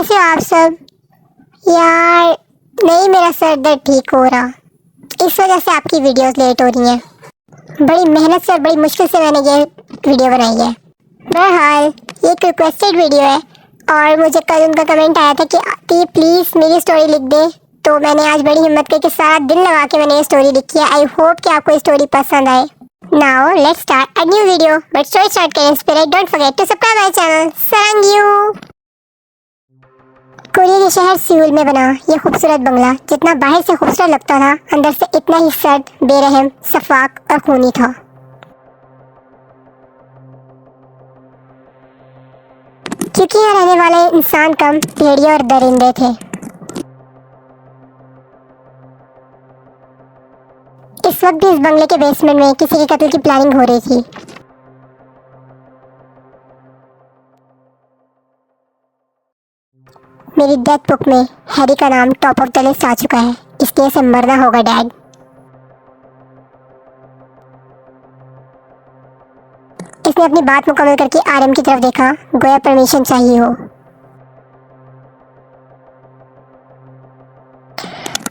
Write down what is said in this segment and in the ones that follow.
कैसे हो आप सब? यार नहीं, मेरा सर दर्द ठीक हो रहा, इस वजह से आपकी वीडियोस लेट हो रही हैं। बड़ी मेहनत से और बड़ी मुश्किल से मैंने ये वीडियो बनाई है। बहरहाल ये एक रिक्वेस्टेड वीडियो है और मुझे कल उनका कमेंट आया था कि प्लीज़ मेरी स्टोरी लिख दे, तो मैंने आज बड़ी हिम्मत करके सारा दिन लगा के मैंने ये स्टोरी लिखी है। आई होप कि आपको ये स्टोरी पसंद आए। Now let's start a new video, but story start करें इससे पहले don't forget to subscribe my channel. सरंग्यू। कोरिया के शहर सियोल में बना ये खूबसूरत बंगला जितना बाहर से खूबसूरत लगता था, अंदर से इतना ही सर्द, बेरहम, शफाक और खूनी था। क्योंकि यहाँ रहने वाले इंसान कम, भेड़िए और दरिंदे थे। इस वक्त भी इस बंगले के बेसमेंट में किसी के कत्ल की प्लानिंग हो रही थी। मेरी डेथ बुक में हैरी का नाम टॉप ऑफ द लिस्ट आ चुका है, इसलिए इसे मरना होगा डैड। इसने अपनी बात मुकम्मल करके आरएम की तरफ देखा, गोया परमिशन चाहिए हो।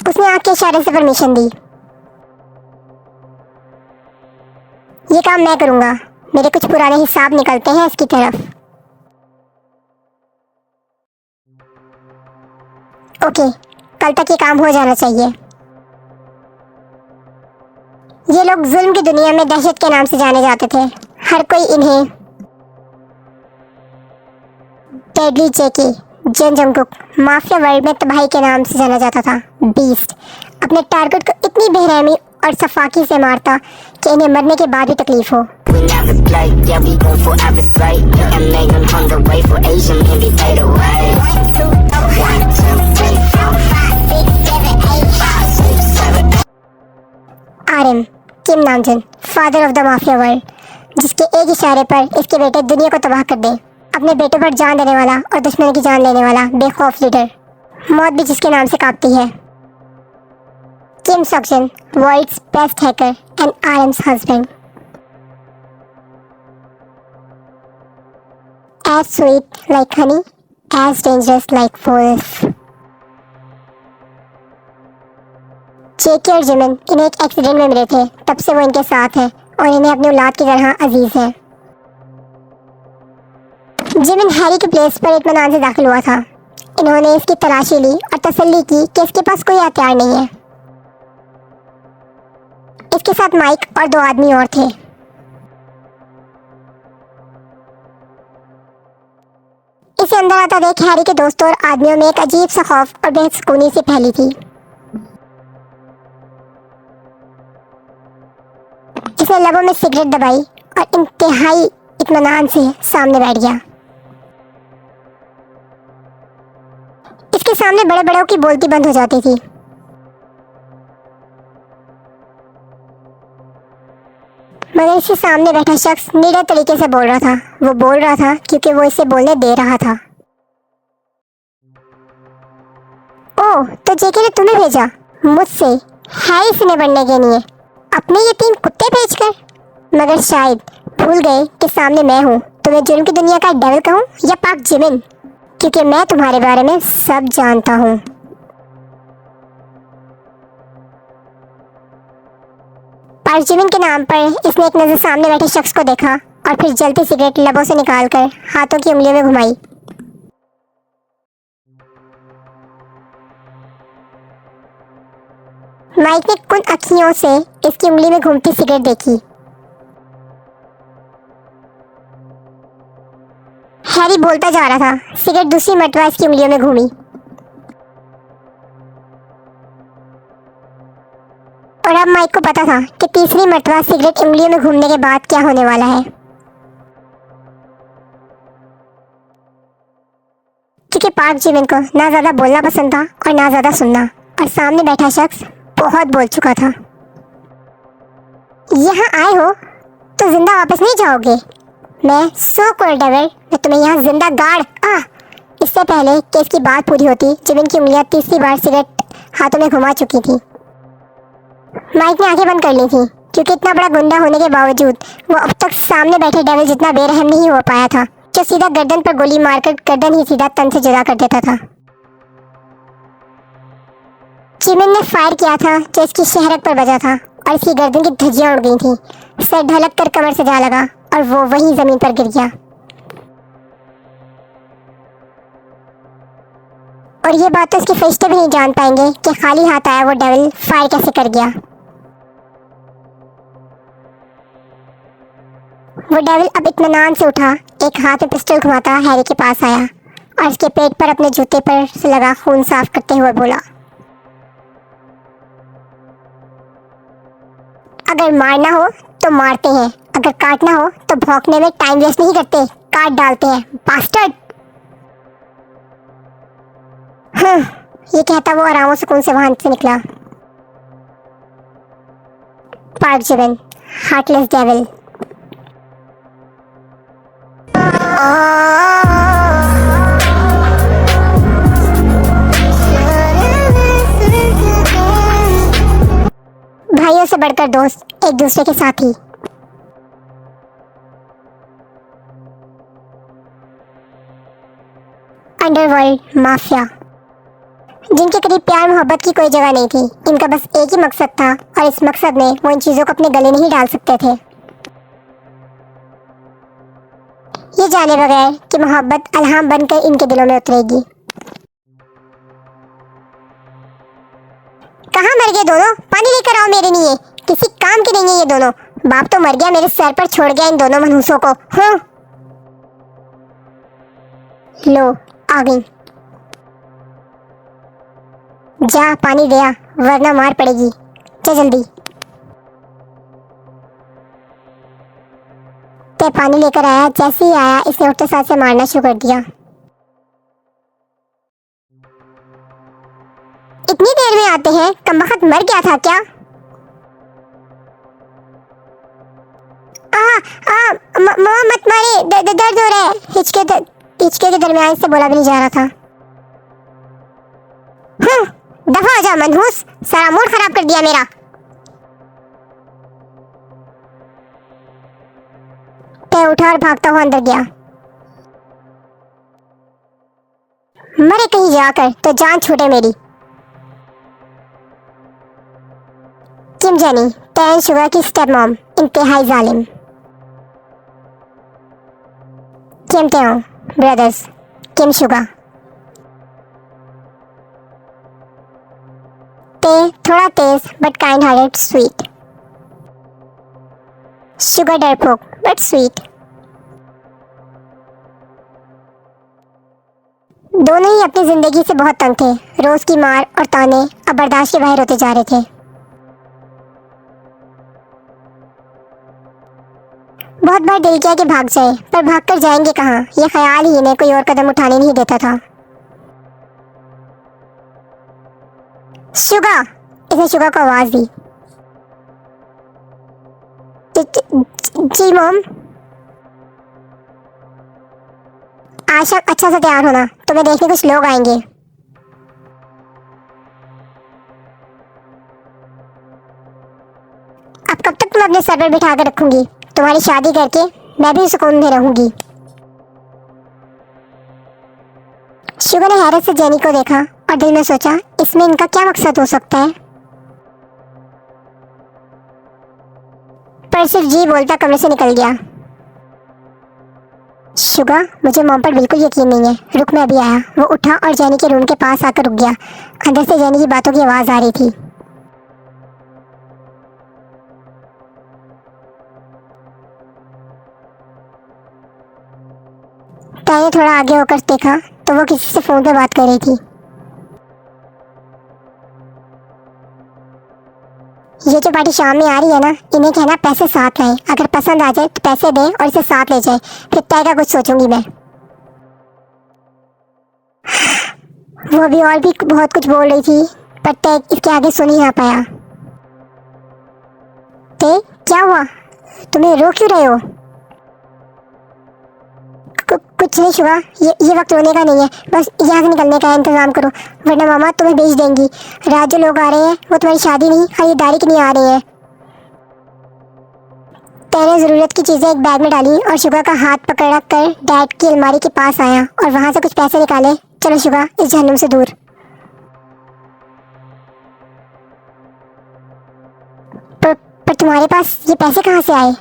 उसने आंख के इशारे से परमिशन दी। ये काम मैं करूंगा, मेरे कुछ पुराने हिसाब निकलते हैं इसकी तरफ। ओके, कल तक ये काम हो जाना चाहिए। ये लोग जुल्म की दुनिया में दहशत के नाम से जाने जाते थे। हर कोई इन्हें डेडली जेकी, जन जंगकुक, माफिया वर्ल्ड में तबाही के नाम से जाना जाता था। बीस्ट अपने टारगेट को इतनी बेरहमी और सफाकी से मारता कि इन्हें मरने के बाद भी तकलीफ हो। RM Kim Namjoon, father of the mafia world, जिसके एक इशारे पर इसके बेटे दुनिया को तबाह कर दे। अपने बेटे पर जान देने वाला और दुश्मन की जान लेने वाला बेखौफ लीडर, मौत भी जिसके नाम से कांपती है। Kim Seokjin, world's best hacker and RM's husband. As sweet like honey, as dangerous like wolf. जेकी और जिमिन इन्हें एक एक्सीडेंट में मिले थे, तब से वो इनके साथ है और इन्हें अपनी औलाद की तरह अजीज है। जिमिन हैरी के प्लेस पर इत्मीनान से दाखिल हुआ था। इन्होंने इसकी तलाशी ली और तसल्ली की कि इसके पास कोई हथियार नहीं है। इसके साथ माइक और 2 आदमी और थे। इसे अंदर आता देख हैरी के दोस्तों और आदमियों में एक अजीब सा खौफ और बेसुकूनी सी फैली थी। इसने लबों में सिगरेट दबाई और इंतहाई इत्मीनान से सामने बैठ गया। इसके सामने बड़े बड़ों की बोलती बंद हो जाती थी। मगर इसके सामने बैठा शख्स निडर तरीके से बोल रहा था। वो बोल रहा था क्योंकि वो इसे बोलने दे रहा था। ओह, तो जेके ने तुम्हें भेजा मुझसे हैरी से निपटने के लिए, अपने ये 3 कुत्ते भेजकर? मगर शायद भूल गए कि सामने मैं हूँ। तुम्हें जुर्म की दुनिया का डेविल कहूँ या पाक जिमिन, क्योंकि मैं तुम्हारे बारे में सब जानता हूँ। पाक जिमिन के नाम पर इसने एक नजर सामने बैठे शख्स को देखा और फिर जलती सिगरेट लबों से निकालकर हाथों की उंगलियों में घुमाई। माइक ने कुन अखियों से इसकी उंगली में घूमती सिगरेट देखी। हैरी बोलता जा रहा था। सिगरेट दूसरी मर्तबा इसकी उंगलियों में घूमी और अब माइक को पता था कि तीसरी मर्तबा सिगरेट उंगलियों में घूमने के बाद क्या होने वाला है। क्योंकि पार्क जिमिन को ना ज्यादा बोलना पसंद था और ना ज्यादा सुनना, और सामने बैठा शख्स बहुत बोल चुका था। यहाँ आए हो तो जिंदा वापस नहीं जाओगे। मैं सो कोल्ड डेविल, मैं तुम्हें यहाँ जिंदा गाड़। इससे पहले कि इसकी बात पूरी होती, जिमिन की उंगलियां तीसरी बार सिगरेट हाथों में घुमा चुकी थी। माइक ने आंखें बंद कर ली थी क्योंकि इतना बड़ा गुंडा होने के बावजूद वो अब तक सामने बैठे डेविल जितना बेरहम नहीं हो पाया था। जो सीधा गर्दन पर गोली मारकर गर्दन ही सीधा तन से जुदा कर देता था। चिमिन ने फायर किया था जो इसकी शहरक पर बजा था और इसकी गर्दन की धज्जियां उड़ गई थी। सर ढलक कर कमर से जा लगा और वो वहीं जमीन पर गिर गया। और ये बात तो उसके फरिश्ते भी नहीं जान पाएंगे कि खाली हाथ आया वो डेविल फायर कैसे कर गया। वो डेविल अब इत्मीनान से उठा, एक हाथ में पिस्टल घुमाता हैरी के पास आया और उसके पेट पर अपने जूते पर से लगा खून साफ करते हुए बोला, अगर मारना हो तो मारते हैं, अगर काटना हो तो भौंकने में टाइम वेस्ट नहीं करते, काट डालते हैं बास्टर्ड। ये कहता वो आराम और सुकून से वहां से निकला। पार्क जिवन, हार्टलेस डेविल। भाइयों से बढ़कर दोस्त, एक दूसरे के साथी। अंडरवर्ल्ड माफिया, जिनके करीब प्यार मोहब्बत की कोई जगह नहीं थी। इनका बस एक ही मकसद था और इस मकसद में वो इन चीजों को अपने गले नहीं डाल सकते थे, ये जाने बगैर कि मोहब्बत अल्हाम बनकर इनके दिलों में उतरेगी। कहाँ मर गए दोनों? पानी लेकर आओ मेरे लिए, किसी काम के नहीं है ये दोनों। बाप तो मर गया, मेरे सर पर छोड़ गया इन दोनों मनहूसों को। हाँ लो आ गई, जा पानी दे आ, वरना मार पड़ेगी। जा जल्दी। ते पानी लेकर आया। जैसे ही आया इसने उठते साथ से मारना शुरू कर दिया। इतनी देर में आते हैं, कमबख्त मर गया था क्या? मत मारे, दर्द हो रहा है। हिचके के दरमियान से बोला भी नहीं जा रहा था। दफा हो जा मनहूस, सारा मूड खराब कर दिया मेरा। ते उठा और भागता हुआ अंदर गया। मरे कहीं जाकर तो जान छूटे मेरी। किम जेनी, टैन शुगर की स्टेप मॉम, इंतहाई जालिम। Kim Tae brothers, Kim Suga. Tae थोड़ा तेज but kind hearted sweet. Suga डरपोक बट स्वीट। दोनों ही अपनी जिंदगी से बहुत तंग थे। रोज की मार और ताने अब बर्दाश्त के बाहर होते जा रहे थे। बहुत बार दिल किया कि भाग जाए, पर भागकर जाएंगे कहाँ, यह ख्याल ही इन्हें कोई और कदम उठाने नहीं देता था। शुगा, इसने शुगा को आवाज दी। जी मॉम। आज शाम अच्छा से तैयार होना, तुम्हें देखने कुछ लोग आएंगे। अब कब तक तुम अपने सर पर बिठा कर रखूंगी? तुम्हारी शादी करके मैं भी सुकून में रहूंगी। शुगर ने हैरत से जेनी को देखा और दिल में सोचा, इसमें इनका क्या मकसद हो सकता है। पर सिर्फ जी बोलता कमरे से निकल गया। शुगा, मुझे मॉम पर बिल्कुल यकीन नहीं है, रुक मैं अभी आया। वो उठा और जेनी के रूम के पास आकर रुक गया। अंदर से जेनी की बातों की आवाज आ रही थी। ताने थोड़ा आगे होकर देखा तो वो किसी से फोन पे बात कर रही थी। ये जो पार्टी शाम में आ रही है ना, इन्हें कहना पैसे साथ लाएं, अगर पसंद आ जाए तो पैसे दें और इसे साथ ले जाए, फिर तय का कुछ सोचूंगी मैं। वो अभी और भी बहुत कुछ बोल रही थी, पर तय इसके आगे सुन ही ना पाया। तय, क्या हुआ? तुम्हें रो क्यों रहे हो? कुछ नहीं शुगा, ये वक्त रोने का नहीं है, बस यहाँ से निकलने का इंतजाम करो, वरना मामा तुम्हें भेज देंगी। रात जो लोग आ रहे हैं वो तुम्हारी शादी नहीं, खरीदारी के लिए आ रहे हैं। मैंने ज़रूरत की चीज़ें एक बैग में डाली और शुगा का हाथ पकड़ रख कर डैड की अलमारी के पास आया और वहाँ से कुछ पैसे निकाले। चलो शुगा, इस जहन्नुम से दूर। पर तुम्हारे पास ये पैसे कहाँ से आए?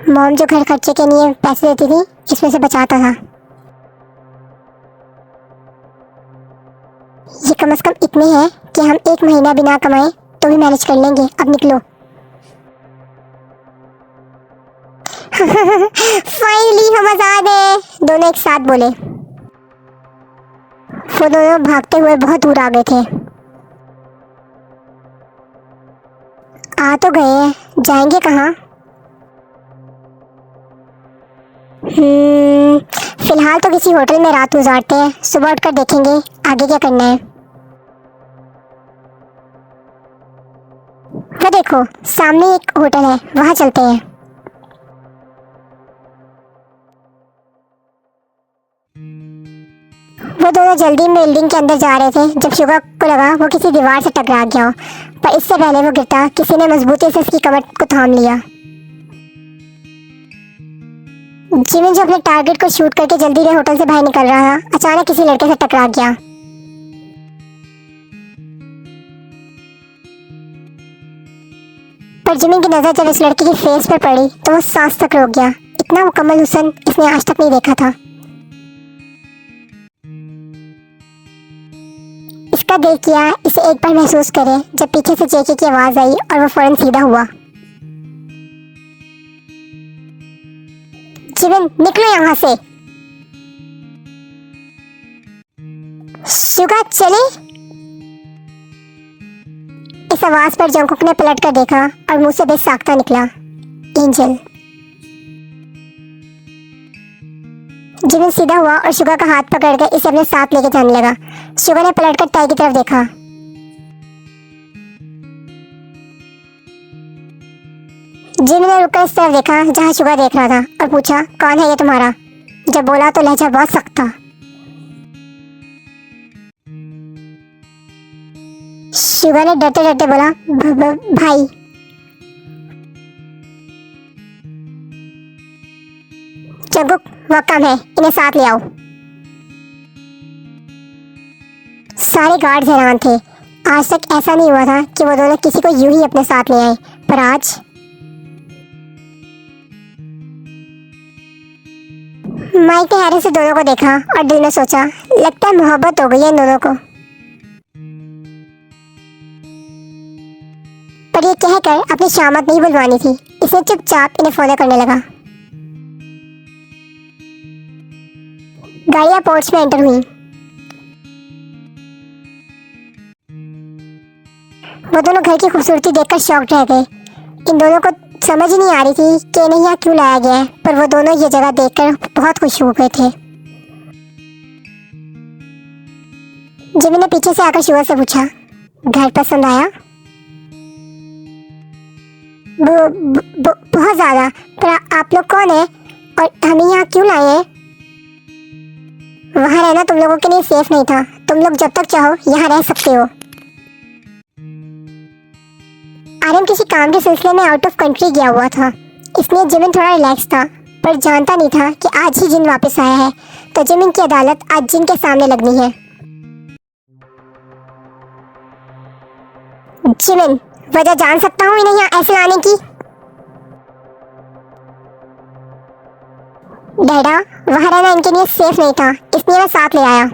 मॉम जो घर खर्चे के लिए पैसे देती थी, इसमें से बचाता था। ये कम से कम इतने हैं कि हम एक महीना बिना कमाए तो भी मैनेज कर लेंगे। अब निकलो। फाइनली हम आजाद हैं, दोनों एक साथ बोले। वो दोनों भागते हुए बहुत दूर आ गए थे। आ तो गए हैं, जाएंगे कहाँ? फिलहाल तो किसी होटल में रात गुजारते हैं, सुबह उठकर देखेंगे आगे क्या करना है। वो देखो सामने एक होटल है, वहाँ चलते हैं। वो दोनों जल्दी बिल्डिंग के अंदर जा रहे थे जब शुगा को लगा वो किसी दीवार से टकरा गया, पर इससे पहले वो गिरता किसी ने मजबूती से उसकी कमर को थाम लिया। जिमिन जो अपने टारगेट को शूट करके जल्दी से होटल से बाहर निकल रहा था, अचानक किसी लड़के से टकरा गया। पर जिमिन की नजर जब इस लड़के की फेस पर पड़ी तो वो सांस तक रोक गया। इतना मुकम्मल हुस्न इसने आज तक नहीं देखा था। इसका दिल किया इसे एक बार महसूस करे जब पीछे से जेके की आवाज आई और वो फौरन सीधा हुआ। जिमिन निकलो यहाँ से। शुगा चले। इस आवाज पर जंकुक ने पलट कर देखा और मुंह से बेसाख्ता निकला, एंजल। जिमिन सीधा हुआ और शुगा का हाथ पकड़कर इसे अपने साथ लेके जाने लगा। शुगा ने पलटकर टाई की तरफ देखा। जिमिन ने रुककर इस तरफ देखा जहाँ शुगा देख रहा था और पूछा, कौन है ये तुम्हारा? जब बोला तो लहजा बहुत सख्त था। शुगा ने डरते डरते बोला, भाई। जंकुक, वक्त कम है, इन्हें साथ ले आओ। सारे गार्ड हैरान थे। आज तक ऐसा नहीं हुआ था कि वो दोनों किसी को यूं ही अपने साथ ले आए, पर आज माइक ने हैरत से दोनों को देखा और दिल में सोचा, लगता है मोहब्बत हो गई है इन दोनों को। पर ये कहकर अपनी शामत नहीं बुलवानी थी, इसने चुपचाप इन्हें फॉलो करने लगा। गाड़ियां पोर्च में एंटर हुई। वो दोनों घर की खूबसूरती देखकर शॉक्ड रह गए। इन दोनों को समझ ही नहीं आ रही थी कि इन्हें यहाँ क्यों लाया गया है, पर वो दोनों ये जगह देखकर बहुत खुश हो गए थे। जिमिन ने पीछे से आकर शुगा से पूछा, घर पसंद आया? बहुत ज्यादा। पर आप लोग कौन है और हमें यहाँ क्यों लाए हैं? वहाँ रहना तुम लोगों के लिए सेफ नहीं था। तुम लोग जब तक चाहो यहाँ रह सकते हो। आर्यन किसी काम के सिलसिले में आउट ऑफ कंट्री गया हुआ था, इसलिए जिमिन थोड़ा रिलैक्स था, पर जानता नहीं था कि आज ही जिन वापस आया है, तो जिमिन की अदालत आज जिन के सामने लगनी है। जिमिन, वजह जान सकता हूँ इन्हें यहाँ ऐसे लाने की? डैडा, वहाँ रहना इनके लिए सेफ नहीं था, इसलिए मैं साथ ले आया।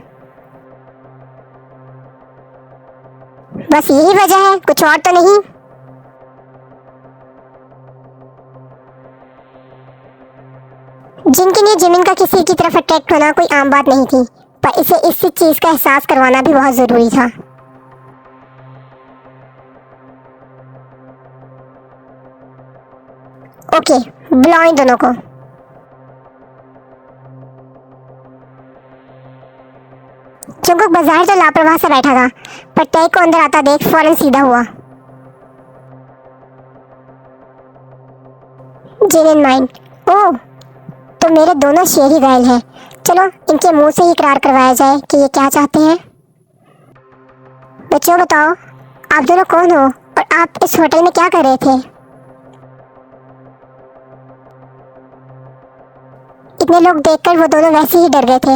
बस यही वजह है, कुछ और तो नहीं। जिनके लिए जिमिन का किसी की तरफ अट्रैक्ट होना कोई आम बात नहीं थी, पर इसे इस चीज का एहसास करवाना भी बहुत जरूरी था। ओके, बुलाओ इन दोनों को। जंकुक बाजार तो लापरवाह से बैठा था, पर टैग को अंदर आता देख फौरन सीधा हुआ। जिमिन माइंड, ओह, तो मेरे दोनों शेर ही घायल हैं। चलो इनके मुंह से ही इकरार करवाया जाए कि ये क्या चाहते हैं। बच्चों बताओ, आप दोनों कौन हो और आप इस होटल में क्या कर रहे थे? इतने लोग देखकर वो दोनों वैसे ही डर गए थे।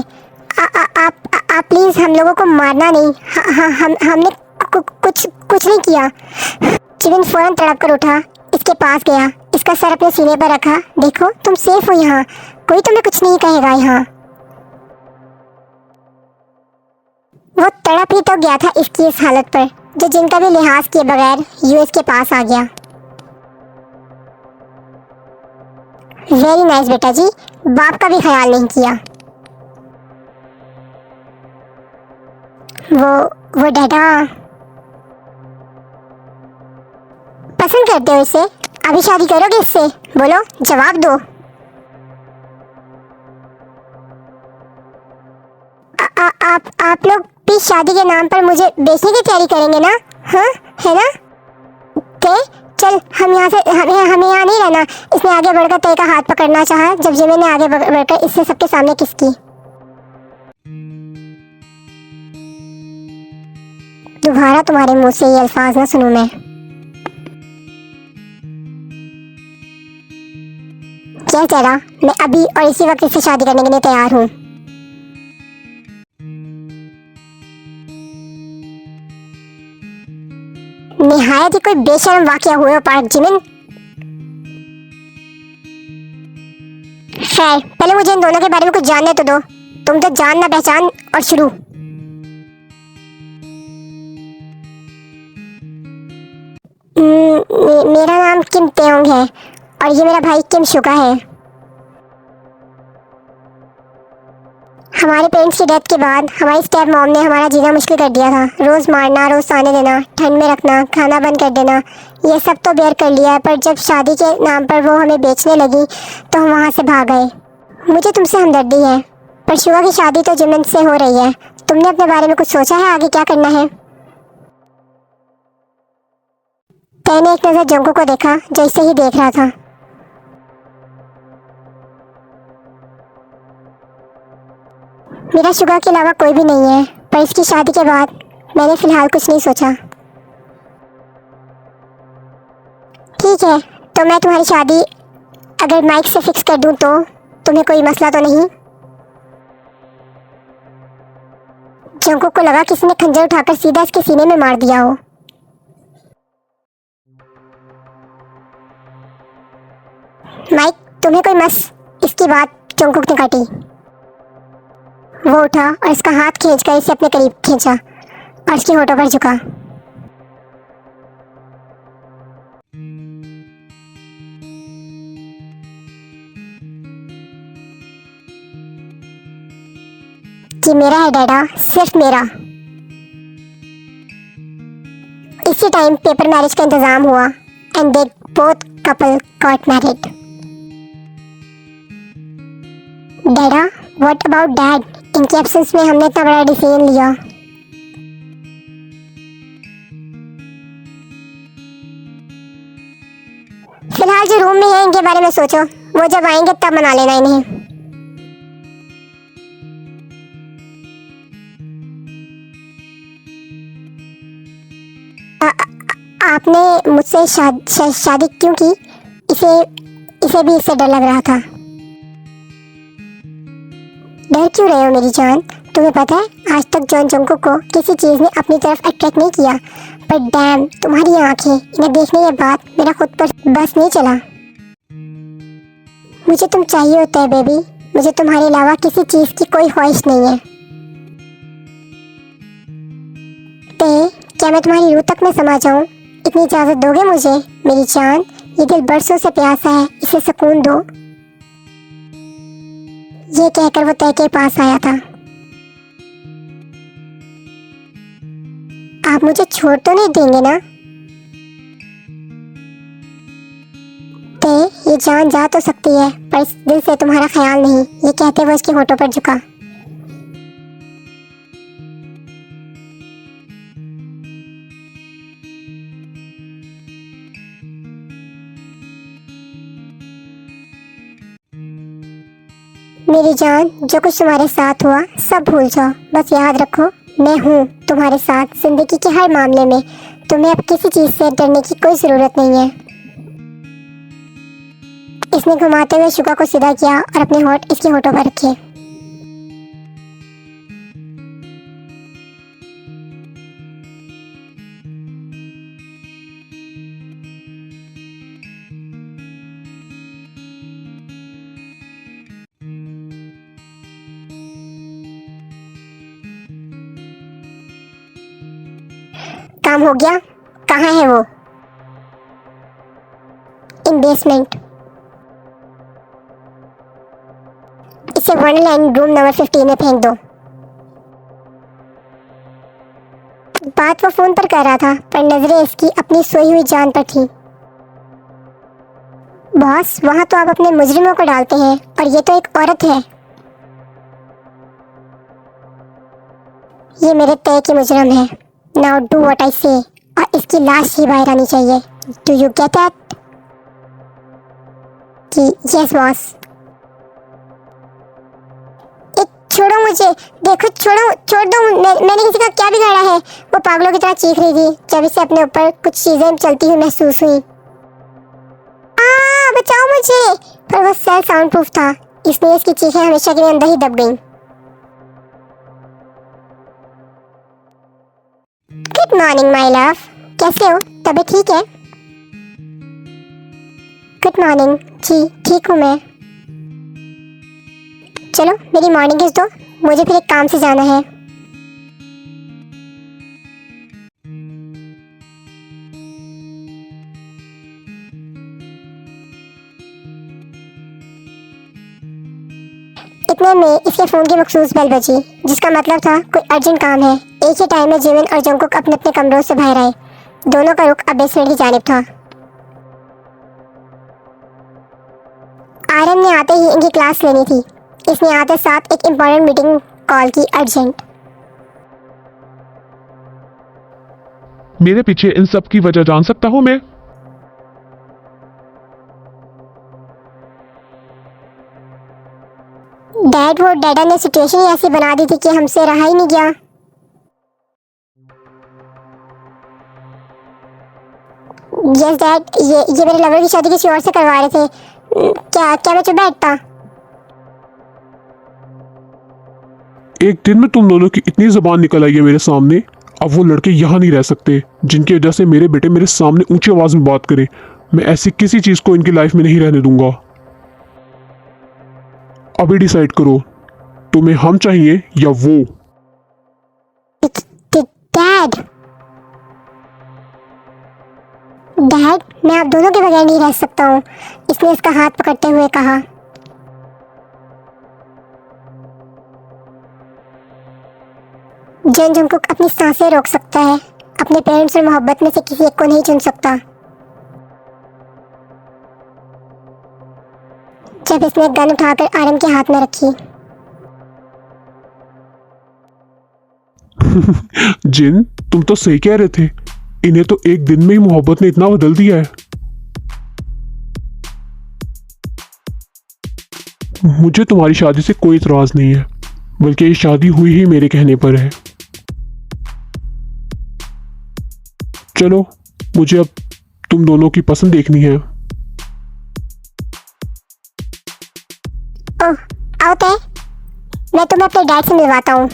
आप प्लीज हम लोगों को मारना नहीं। हमने कुछ नहीं किया। जिमिन फौरन तड़प कर उठा, इसके पास गया, इसका सर अपने सीने पर रखा। देखो तुम सेफ हो यहाँ, कोई तुम्हें कुछ नहीं कहेगा यहाँ। वो तड़प ही तो गया था इसकी इस हालत पर, जो जिनका भी लिहाज किए बगैर यूएस के पास आ गया। वेरी नाइस बेटा जी, बाप का भी ख्याल नहीं किया। वो डैडा पसंद करते हो इसे? अभी शादी करोगे इससे? बोलो, जवाब दो। आप लोग भी शादी के नाम पर मुझे बेचने की तैयारी करेंगे ना? हाँ, है ना? चल हम यहाँ से, हमें यहाँ नहीं रहना। इसने आगे बढ़कर तय का हाथ पकड़ना चाहा, जब जिमिन ने आगे बढ़कर इससे सबके सामने किस की। दोबारा तुम्हारे मुंह से ये अल्फाज ना सुनूं मैं। क्या चला, मैं अभी और इसी वक्त इससे शादी करने के लिए तैयार हूँ। निहायत ही कोई बेशर्म वाकया हुआ पार्क जिमिन। खैर, पहले मुझे इन दोनों के बारे में कुछ जानने तो दो। तुम तो जानना पहचान और शुरू। मेरा नाम किम तेयोंग है और ये मेरा भाई किम शुका है। हमारे पेरेंट्स की डेथ के बाद हमारी स्टेप मॉम ने हमारा जीना मुश्किल कर दिया था। रोज़ मारना, रोज़ सोने देना, ठंड में रखना, खाना बंद कर देना, ये सब तो बेयर कर लिया। पर जब शादी के नाम पर वो हमें बेचने लगी तो हम वहाँ से भाग गए। मुझे तुमसे हमदर्दी है, पर शुआ की शादी तो जिमिन से हो रही है। तुमने अपने बारे में कुछ सोचा है, आगे क्या करना है? मैंने एक नज़र जंगू को देखा, जैसे ही देख रहा था। मेरा शुगा के अलावा कोई भी नहीं है, पर इसकी शादी के बाद मैंने फिलहाल कुछ नहीं सोचा। ठीक है, तो मैं तुम्हारी शादी अगर माइक से फिक्स कर दूं तो तुम्हें कोई मसला तो नहीं? जंगू को लगा किसी ने खंजर उठाकर सीधा इसके सीने में मार दिया हो। माइक, तुम्हें कोई मस? इसकी बात जंगकुक ने काटी। वो उठा और इसका हाथ खींचकर इसे अपने करीब खींचा और इसके होठों पर झुका। कि मेरा है डैडा, सिर्फ मेरा। इसी टाइम पेपर मैरिज का इंतजाम हुआ and they both couple got married. डैडा, व्हाट अबाउट डैड? इनके एब्सेंस में हमने इतना बड़ा डिसीजन लिया। फिलहाल जो रूम में है इनके बारे में सोचो, वो जब आएंगे तब मना लेना इन्हें। आपने मुझसे शादी क्यों की? इसे भी इससे डर लग रहा था। डर क्यों रहे हो मेरी जान? तुम्हें पता है, आज तक जॉन जंगकुक को किसी चीज़ ने अपनी तरफ अट्रैक्ट नहीं किया, पर डैम तुम्हारी आंखें, इन्हें देखने के बाद मेरा खुद पर बस नहीं चला। मुझे तुम चाहिए होता है बेबी, मुझे तुम्हारे अलावा किसी चीज़ की कोई ख्वाहिश नहीं है। क्या मैं तुम्हारी रूह तक में समा जाऊं? इतनी इजाज़त दोगे मुझे मेरी जान? ये दिल बरसों से प्यासा है, इसे सुकून दो। ये कहकर वो तय के पास आया था। आप मुझे छोड़ तो नहीं देंगे ना? ये जान जा तो सकती है, पर इस दिल से तुम्हारा ख्याल नहीं। ये कहते हुए उसके होठों पर झुका। मेरी जान, जो कुछ तुम्हारे साथ हुआ सब भूल जाओ। बस याद रखो, मैं हूँ तुम्हारे साथ जिंदगी के हर मामले में। तुम्हें अब किसी चीज से डरने की कोई जरूरत नहीं है। इसने घुमाते हुए शुगा को सीधा किया और अपने होंठ इसके होठों पर रखे। काम हो गया। कहाँ है वो? इन बेसमेंट। इसे वंडरलैंड रूम नंबर 15 में फेंक दो। बात वो फोन पर कर रहा था, पर नजरें इसकी अपनी सोई हुई जान पर थी। बॉस, वहां तो आप अपने मुजरिमों को डालते हैं, और ये तो एक औरत है। ये मेरे तय की मुजरिम है। नाउ डू व्हाट आई से। और इसकी लाश ही बाहर आनी चाहिए। Do you get it? कि यस बॉस। छोड़ो मुझे, देखो, छोड़ दो। मैंने किसी का क्या बिगाड़ा है? वो पागलों की तरह चीख रही थी जब इसे अपने ऊपर कुछ चीजें चलती हुई महसूस हुई। बचाओ मुझे! पर वो सेल साउंड प्रूफ था, इसलिए इसकी चीखें हमेशा के लिए अंदर ही दब गईं। गुड मॉर्निंग माय लव, कैसे हो? तबीयत ठीक है? Good morning. जी ठीक हूँ मैं। चलो मेरी मॉर्निंग किस दो, मुझे फिर एक काम से जाना है। इतने में इसके फोन की मखसूस बेल बजी, जिसका मतलब था कोई अर्जेंट काम है। एक ही टाइम में जिमिन और जंगकुक अपने अपने कमरों से बाहर आए। दोनों का रुख अब बेसमेंट की जानिब था। आर्यन ने आते ही इनकी क्लास लेनी थी। इसने आते साथ एक इम्पोर्टेंट मीटिंग कॉल की, अर्जेंट। मेरे पीछे इन सब की वजह जान सकता हूँ मैं? डैड, वो डैडा ने सिचुएशन ही ऐसी बना दी थी कि हमसे रहा ही नहीं गया। यस डैड, ये मेरे लवर की शादी किसी और से करवा रहे थे। क्या मैं चुप बैठता? एक दिन में तुम दोनों की इतनी जबान निकल आई है मेरे सामने। अब वो लड़के यहाँ नहीं रह सकते जिनकी वजह से मेरे बेटे मेरे सामने ऊंची आवाज में बात करे। मैं ऐसी किसी चीज को इनकी लाइफ में नहीं रहने दूंगा। अभी डिसाइड करो, तुम्हें हम चाहिए या वो? डैड, डैड, मैं आप दोनों के बगैर नहीं रह सकता हूँ, इसने इसका हाथ पकड़ते हुए कहा। जन जंगकुक अपनी सांसें रोक सकता है, अपने पेरेंट्स और मोहब्बत में से किसी एक को नहीं चुन सकता। जब इसने गन उठाकर आर्यन के हाथ में रखी। जिन, तुम तो सही कह रहे थे। इन्हें तो एक दिन में ही मोहब्बत ने इतना बदल दिया है। मुझे तुम्हारी शादी से कोई इतराज नहीं है, बल्कि ये शादी हुई ही मेरे कहने पर है। चलो, मुझे अब तुम दोनों की पसंद देखनी है। ओह, आओ तय, मैं तुम्हें अपने डैड से मिलवाता हूँ।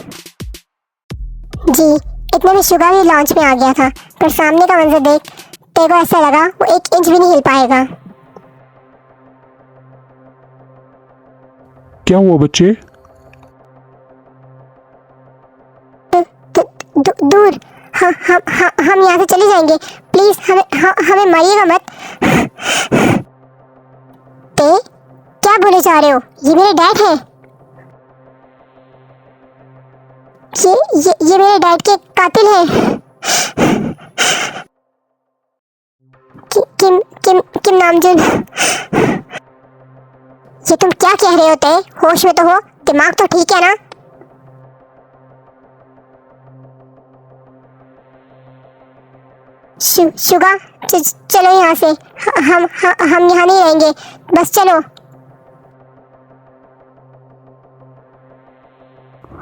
जी, इतने में शुगा भी लॉन्च में आ गया था, पर सामने का मंजर देख तेरे को ऐसा लगा वो 1 इंच भी नहीं हिल पाएगा। क्या हुआ बच्चे? दूर, हम यहाँ से चले जाएंगे, प्लीज हमें मारिएगा मत। ते, क्या बोले जा रहे हो? ये मेरे डैड हैं। ये मेरे डैड के कातिल हैं। किम नामजुन, ये तुम क्या कह रहे होते? होश में तो हो, दिमाग तो ठीक है ना? शुगा, चलो यहाँ से। हम यहाँ नहीं रहेंगे, बस चलो।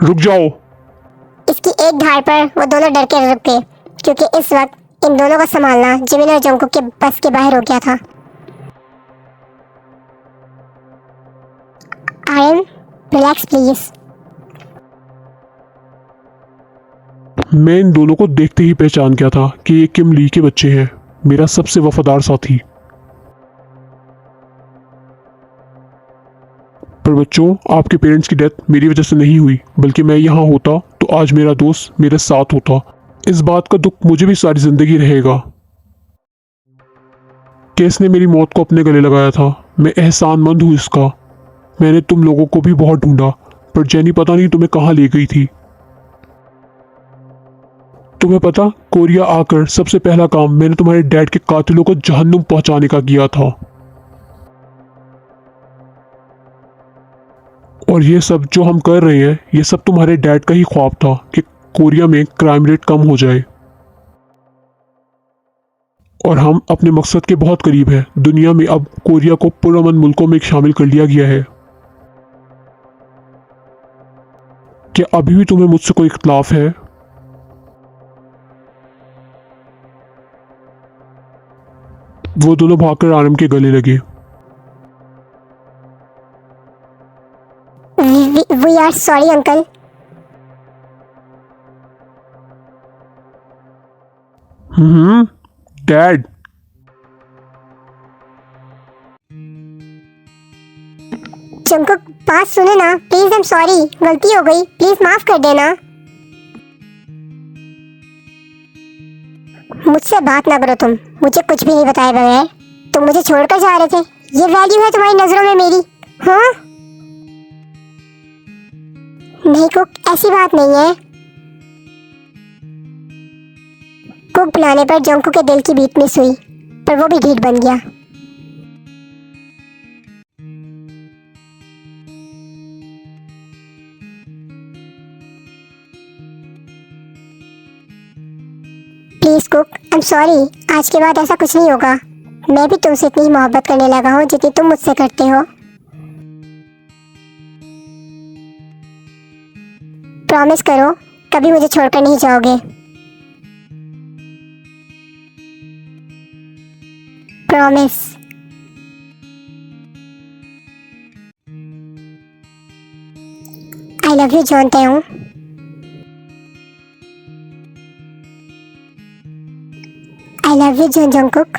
रुक जाओ। इसकी एक धार पर वो दोनों डर के रुक गए, क्योंकि इस वक्त इन दोनों को संभालना जिमिन और जंगकुक के बस के बाहर हो गया था। Aryan, relax please. मैं इन दोनों को देखते ही पहचान गया था कि ये किम ली के बच्चे हैं, मेरा सबसे वफादार साथी। पर बच्चों, आपके पेरेंट्स की डेथ मेरी वजह से नहीं हुई, बल्कि मैं यहाँ होता तो आज मेरा दोस्त मेरे साथ होता। इस बात का दुख मुझे भी सारी जिंदगी रहेगा। केस ने मेरी मौत को अपने गले लगाया था, मैं एहसानमंद हूँ इसका। मैंने तुम लोगों को भी बहुत ढूंढा, पर जेनी पता नहीं तुम्हें कहाँ ले गई थी। तुम्हें पता, कोरिया आकर सबसे पहला काम मैंने तुम्हारे डैड के कातिलों को जहन्नुम पहुंचाने का किया था। और ये सब जो हम कर रहे हैं, ये सब तुम्हारे डैड का ही ख्वाब था कि कोरिया में क्राइम रेट कम हो जाए। और हम अपने मकसद के बहुत करीब हैं। दुनिया में अब कोरिया को पुरअमन मुल्कों में शामिल कर लिया गया है। क्या अभी भी तुम्हें मुझसे कोई इख्तलाफ है? वो दोनों भागकर आरम के गले लगे। We are sorry uncle. Dad. Jungkook, बात सुनो ना प्लीज। आई एम सॉरी, गलती हो गई, प्लीज माफ कर देना। मुझसे बात ना करो तुम, मुझे कुछ भी नहीं बताए बगैर तुम मुझे छोड़कर जा रहे थे। ये वैल्यू है तुम्हारी नजरों में मेरी? हाँ नहीं कुक, ऐसी बात नहीं है। कुक बुलाने पर जंगकुक के दिल की बीट मिस हुई, पर वो भी ढीठ बन गया। Please cook, I am sorry. आज के बाद ऐसा कुछ नहीं होगा। मैं भी तुमसे इतनी मोहब्बत करने लगा हूँ जितनी तुम मुझसे करते हो। प्रॉमिस करो, कभी मुझे छोड़कर नहीं जाओगे। प्रॉमिस। आई लव यू जानते हूँ। I love you Jungkook.